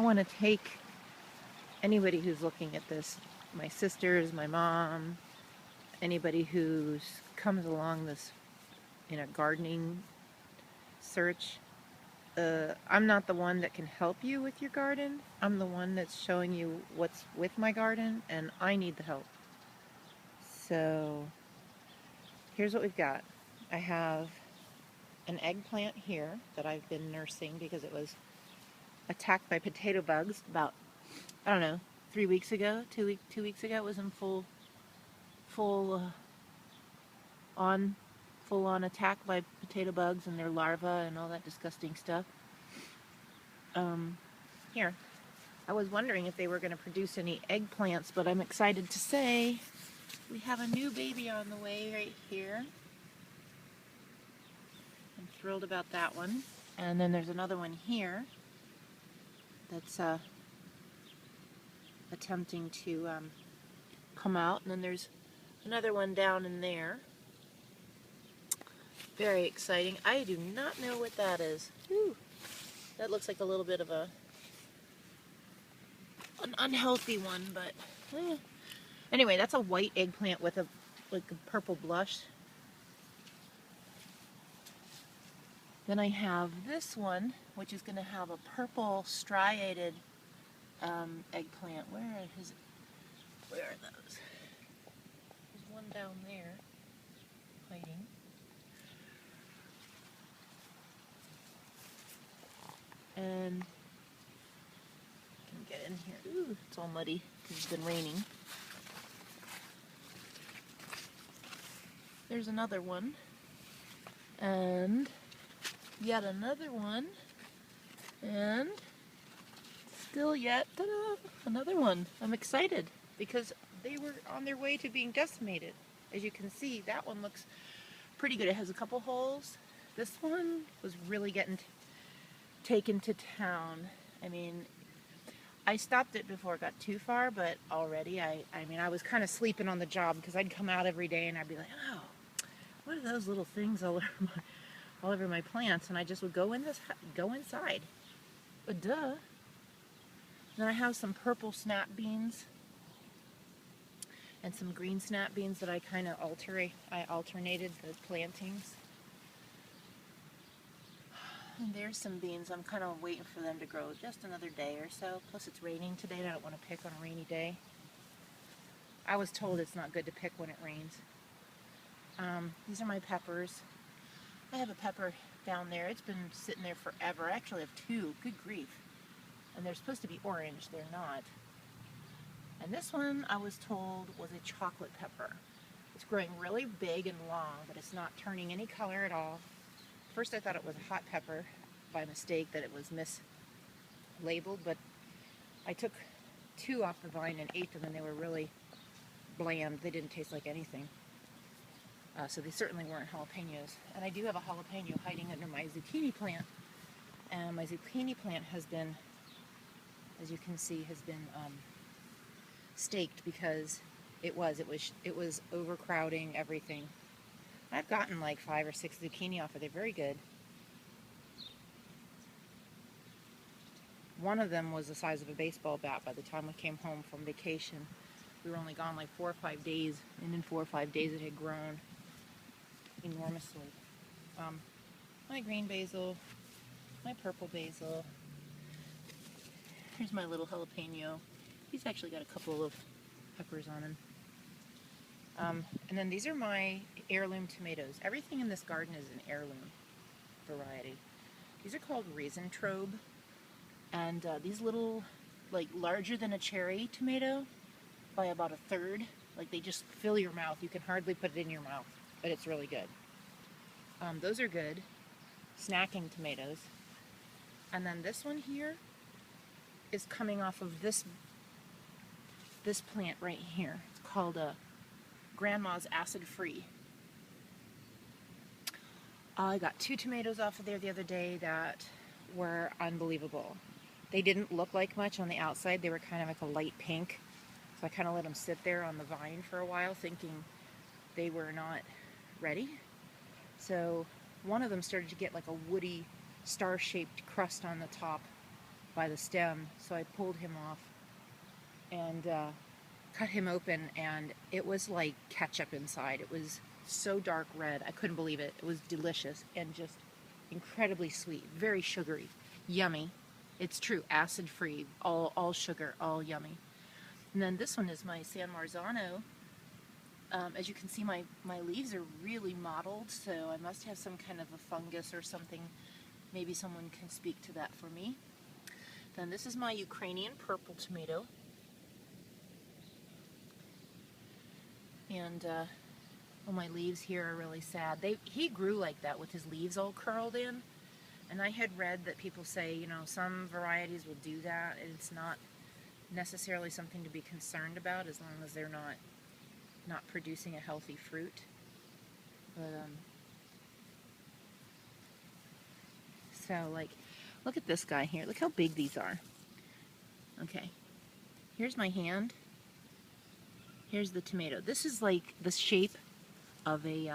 I want to take anybody who's looking at this, my sisters, my mom, anybody who's comes along this in a gardening search. I'm not the one that can help you with your garden. I'm the one that's showing you what's with my garden, and I need the help. So here's what we've got. I have an eggplant here that I've been nursing because it was attacked by potato bugs about, I don't know, 3 weeks ago, 2 weeks ago. It was in full on full on attack by potato bugs and their larvae and all that disgusting stuff. Here, I was wondering if they were going to produce any eggplants, but I'm excited to say we have a new baby on the way right here. I'm thrilled about that one. And then there's another one here that's attempting to come out. And then there's another one down in there. Very exciting. I do not know what that is. Whew. That looks like a little bit of an unhealthy one, but anyway, that's a white eggplant with a purple blush. Then I have this one, which is going to have a purple striated eggplant. Where are those? There's one down there hiding. And I can get in here. Ooh, it's all muddy because it's been raining. There's another one. And yet another one. And still yet another one. I'm excited because they were on their way to being decimated. As you can see, that one looks pretty good. It has a couple holes. This one was really getting taken to town. I mean, I stopped it before it got too far, but already I was kind of sleeping on the job because I'd come out every day and I'd be like, oh, what are those little things all over my plants? And I just would go inside. But duh. Then I have some purple snap beans and some green snap beans that I kind of alternated the plantings. And there's some beans. I'm kind of waiting for them to grow just another day or so. Plus it's raining today and I don't want to pick on a rainy day. I was told it's not good to pick when it rains. These are my peppers. I have a pepper down there. It's been sitting there forever. I actually have two. Good grief. And they're supposed to be orange. They're not. And this one, I was told, was a chocolate pepper. It's growing really big and long, but it's not turning any color at all. First I thought it was a hot pepper by mistake, that it was mislabeled, but I took two off the vine and ate them and they were really bland. They didn't taste like anything. So they certainly weren't jalapenos. And I do have a jalapeno hiding under my zucchini plant. And my zucchini plant has been, as you can see, staked because it was overcrowding everything. I've gotten like 5 or 6 zucchini off of it. Very good. One of them was the size of a baseball bat by the time we came home from vacation. We were only gone like 4 or 5 days, and in 4 or 5 days it had grown enormously. My green basil, my purple basil. Here's my little jalapeno. He's actually got a couple of peppers on him. And then these are my heirloom tomatoes. Everything in this garden is an heirloom variety. These are called Raisintrobe. And these little, like larger than a cherry tomato by about a third. Like they just fill your mouth. You can hardly put it in your mouth, but it's really good. Those are good. Snacking tomatoes. And then this one here is coming off of this plant right here. It's called a Grandma's Acid Free. I got 2 tomatoes off of there the other day that were unbelievable. They didn't look like much on the outside. They were kind of like a light pink. So I kind of let them sit there on the vine for a while thinking they were not ready. So one of them started to get like a woody star-shaped crust on the top. by the stem, so I pulled him off and cut him open, and it was like ketchup inside. It was so dark red. I couldn't believe it. It was delicious and just incredibly sweet, very sugary, yummy. It's true, acid-free, all sugar, all yummy. And then this one is my San Marzano. As you can see, my leaves are really mottled, so I must have some kind of a fungus or something. Maybe someone can speak to that for me. Then this is my Ukrainian purple tomato. And well, my leaves here are really sad. He grew like that with his leaves all curled in. And I had read that people say, you know, some varieties will do that, and it's not necessarily something to be concerned about as long as they're not producing a healthy fruit. But so like, look at this guy here. Look how big these are. Okay, here's my hand. Here's the tomato. This is like the shape of a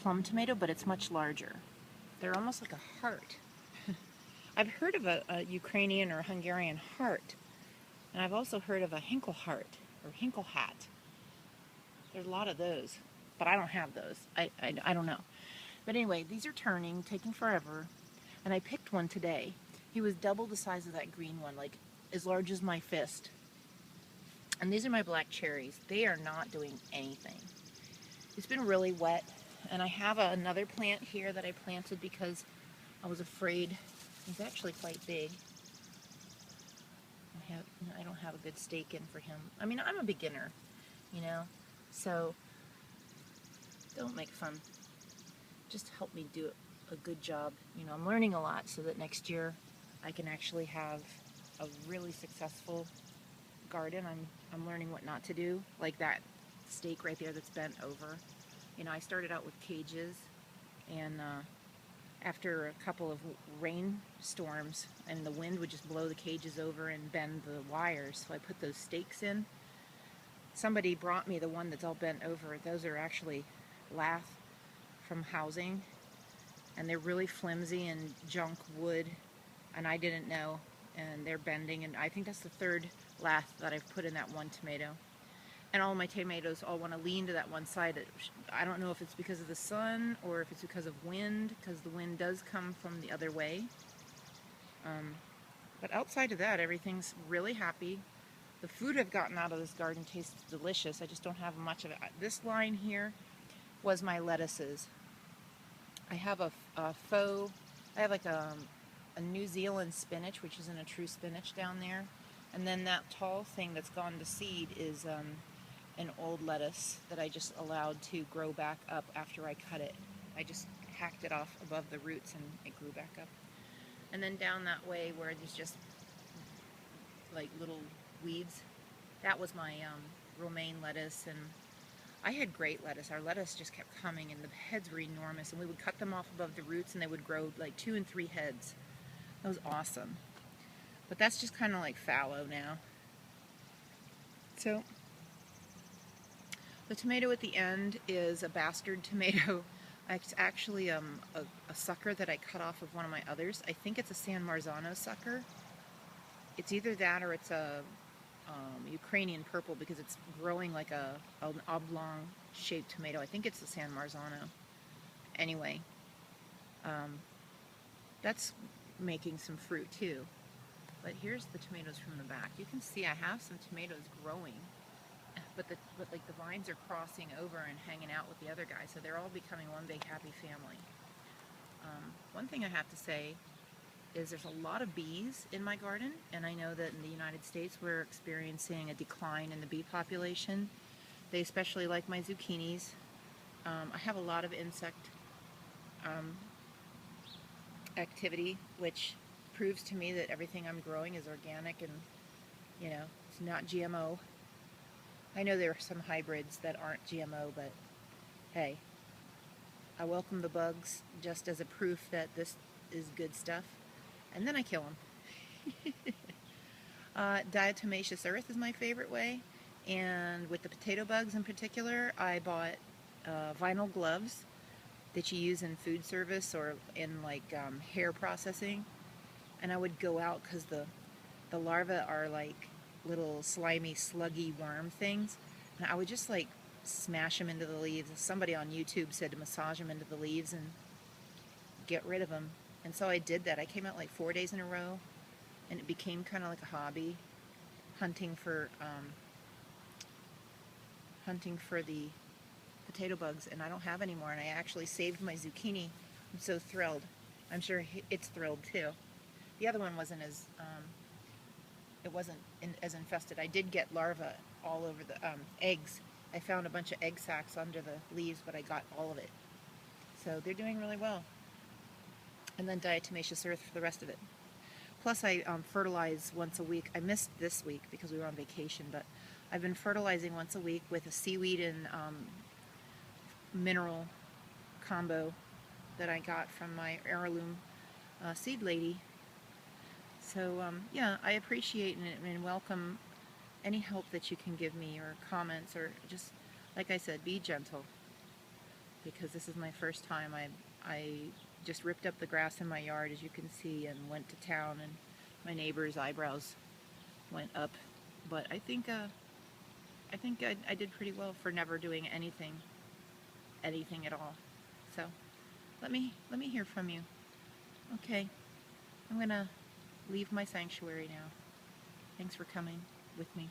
plum tomato, but it's much larger. They're almost like a heart. I've heard of a Ukrainian or Hungarian heart, and I've also heard of a Hinkle heart or Hinkle hat. There's a lot of those, but I don't have those. I don't know. But anyway, these are turning, taking forever, and I picked one today. He was double the size of that green one, like as large as my fist. And these are my black cherries. They are not doing anything. It's been really wet, and I have another plant here that I planted because I was afraid. He's actually quite big. I don't have a good stake in for him. I mean, I'm a beginner, you know, so don't make fun. Just help me do a good job. You know, I'm learning a lot so that next year I can actually have a really successful garden. I'm learning what not to do, like that stake right there that's bent over. You know, I started out with cages, and after a couple of rainstorms, and the wind would just blow the cages over and bend the wires, so I put those stakes in. Somebody brought me the one that's all bent over. Those are actually lath from housing, and they're really flimsy and junk wood, and I didn't know, and they're bending, and I think that's the third lath that I've put in that one tomato. And all my tomatoes all want to lean to that one side. I don't know if it's because of the sun or if it's because of wind, because the wind does come from the other way. But outside of that, everything's really happy. The food I've gotten out of this garden tastes delicious. I just don't have much of it. This line here was my lettuces. I have a faux, I have like a New Zealand spinach, which isn't a true spinach down there. And then that tall thing that's gone to seed is an old lettuce that I just allowed to grow back up after I cut it. I just hacked it off above the roots and it grew back up. And then down that way where there's just like little weeds, that was my romaine lettuce, and I had great lettuce. Our lettuce just kept coming, and the heads were enormous, and we would cut them off above the roots and they would grow like 2 and 3 heads. That was awesome. But that's just kind of like fallow now. So the tomato at the end is a bastard tomato. It's actually a sucker that I cut off of one of my others. I think it's a San Marzano sucker. It's either that or it's a Ukrainian purple, because it's growing like an oblong shaped tomato. I think it's the San Marzano. Anyway, that's making some fruit too. But here's the tomatoes from the back. You can see I have some tomatoes growing, but like the vines are crossing over and hanging out with the other guys, so they're all becoming one big happy family. One thing I have to say is there's a lot of bees in my garden, and I know that in the United States we're experiencing a decline in the bee population. They especially like my zucchinis. I have a lot of insect activity, which proves to me that everything I'm growing is organic and, you know, it's not GMO. I know there are some hybrids that aren't GMO, but hey, I welcome the bugs just as a proof that this is good stuff, and then I kill them. Diatomaceous earth is my favorite way, and with the potato bugs in particular, I bought vinyl gloves. that you use in food service or in like hair processing. And I would go out because the larvae are like little slimy, sluggy worm things. And I would just like smash them into the leaves. Somebody on YouTube said to massage them into the leaves and get rid of them. And so I did that. I came out like 4 days in a row, and it became kind of like a hobby, hunting for the potato bugs. And I don't have any more. And I actually saved my zucchini. I'm so thrilled. I'm sure it's thrilled too. The other one wasn't as as infested. I did get larvae all over the eggs. I found a bunch of egg sacs under the leaves, but I got all of it. So they're doing really well. And then diatomaceous earth for the rest of it. Plus I fertilize once a week. I missed this week because we were on vacation, but I've been fertilizing once a week with a seaweed and mineral combo that I got from my heirloom seed lady. So yeah, I appreciate and welcome any help that you can give me, or comments, or just, like I said, be gentle, because this is my first time. I just ripped up the grass in my yard, as you can see, and went to town, and my neighbor's eyebrows went up. But I think I did pretty well for never doing anything at all. So let me hear from you. Okay, I'm gonna leave my sanctuary now. Thanks for coming with me.